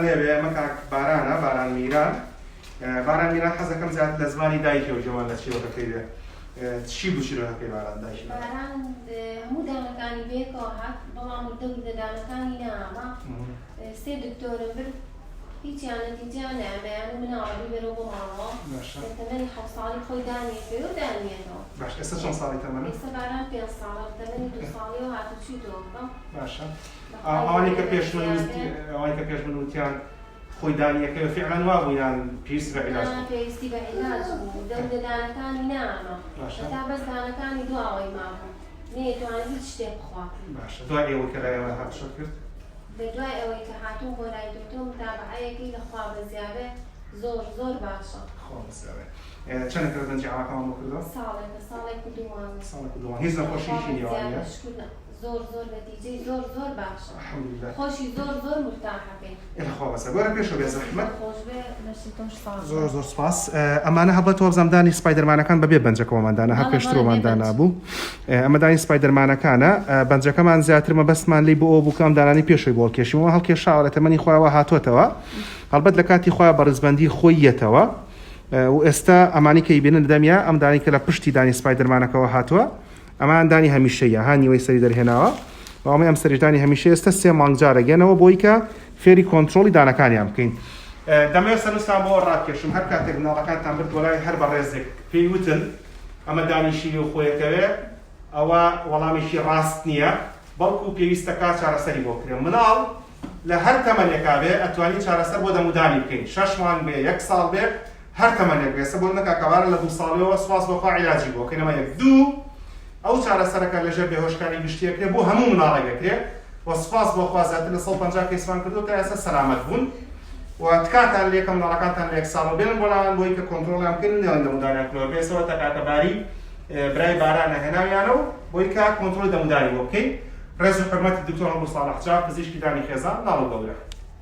لێبێ مەکاک بارانە باران میران باران میران حەزەکەم زیاد لە زمانی دایکی و جوان لە چیرۆکەکەی بێ چی بوو چیرۆکەکەی باران دایکی باران هەموو دانەکانی بێکەوە هات بەڵام دەور لە دانەکانی نامە سێ دکتۆرم برد هیچیان نەتیجیان نامەیانە مناڵە ببێرەوە بۆ ماڵەوە تەمەنی 7 ساڵی خۆی دانێتێ و دانێتەوە. باش ئێستا چەند ساڵی تەمەنە؟ ئێستا باران 5 ساڵە تەمەنی 2 ساڵیەوە هاتوچیتەوە. باشە ئەوانەی کە پێش من وتیان خۆی دانیەکەی فعلا وا بوو یان پێویستی بە عیلاج بوو؟ پێویستی بە عیلاج بوو دەور لە دانەکانی نامە تا بەس دانەکانی دواوەی مابوو نەیەتوانێت هیچ شتێک بخوات. باشە دوای ئێوە کە لای ئێوە هاتووشت کرد؟ دوای ئەوەی کە هاتووم بۆ لای دکتۆر متابعەیەکی لەخوا بەزیابێ زۆر باشە. خۆ بەزیابێ. چەند کردنجی ئاواکەمان بۆ کردەوە؟ ساڵێک دووان. ساڵێک دووان. هیچ نەخۆشییشی نیوانە؟ زۆر نەتیجەی زۆر باشە. الحەمدولله. خۆشی زۆر مرتاحەکەی. خۆ بەسە بۆرە پێشەوە بێ زەحمەت. خۆش بێ مەرسی تۆش ساڵ. زۆر سپاس. ئەمانە هەبەتەوە بزەمدانی سپایدەرمانەکان بەبێ بەنجەکەوەماندانە هەر پێشترۆماندا نابوو. ئەمە دانی سپایدەرمانەکانە بەنجەکەمان زیاتر مەبەستمان لی بۆ ئەو بوو کەم دانانی پێشەوەی بۆ کێشیمەوە هەڵکێشاوە لە تەمەنی خۆیەوە هاتوۆتەوە. هەڵبەت لە کاتی خۆیان بەڕێزبەندی خۆی یەتەوە. و ئێستا ئەمانی کە ئیبێنن دەمیا ئەم دانی کە لە پشتی دانی سپایدەرمانەکەەوە هاتووە ئەمان دانی هەمیشەیە ها نیوەی سەری دەرهێناوە و ئەمە ئەم سەرژدانی هەمیشە ئێستا 3 مانگ جارەگەنەوە بۆی کە فێری کۆنتترۆلی دانەکانیان بکەین. دەمەوێت سەرنووسان بۆ ڕاکێشم هەر کاتێک مناڵەکانتان برد وەلای هەر بە ڕێزێک پێی وتن ئەمە دانیشی و خۆیەکەوێ ئەوە وەڵامێکی ڕاست نییە بەڵکو پێویستەکە چارەسەری بۆ کرێن. مناڵ لە هەر تەمەنێکا بێ ئەتوانی چارەسەر بۆ دەمودانی بکەین 6 مانگ بێ 1 ساڵ بێ هەر تەمەنێک بێسە بۆ نەکاکەوارە لە 2 ساڵەوە سواس بۆخوا عیلاجی بۆ کەنەوە 1 2 ئەو چارەسەرەکە لەژێر بێهۆشکاری گشتیەکرێ بۆ هەموو مناڵێکەکرێ و سپاس بۆخوا زیاتر لە 150 کەیسمان کردو تا ئێستا سەلامەت بوون و تکاتان لێکە مناڵەکانتان لە 1 ساڵەوە بێنن بۆ لەوان بۆی کە کۆنتترۆڵیان بکەن نێوان دەمودانیانکردەوە بێسەوە تا کاکەباری برای بارانە هێناویانەوە بۆی کە کۆنتترۆلی دەمودانی بۆ بکەین. ڕێز و حرمەتی دکتۆر هەڵبوو ساڵح چاو پزیشکی دانی خێزان ناڵ و گەورە.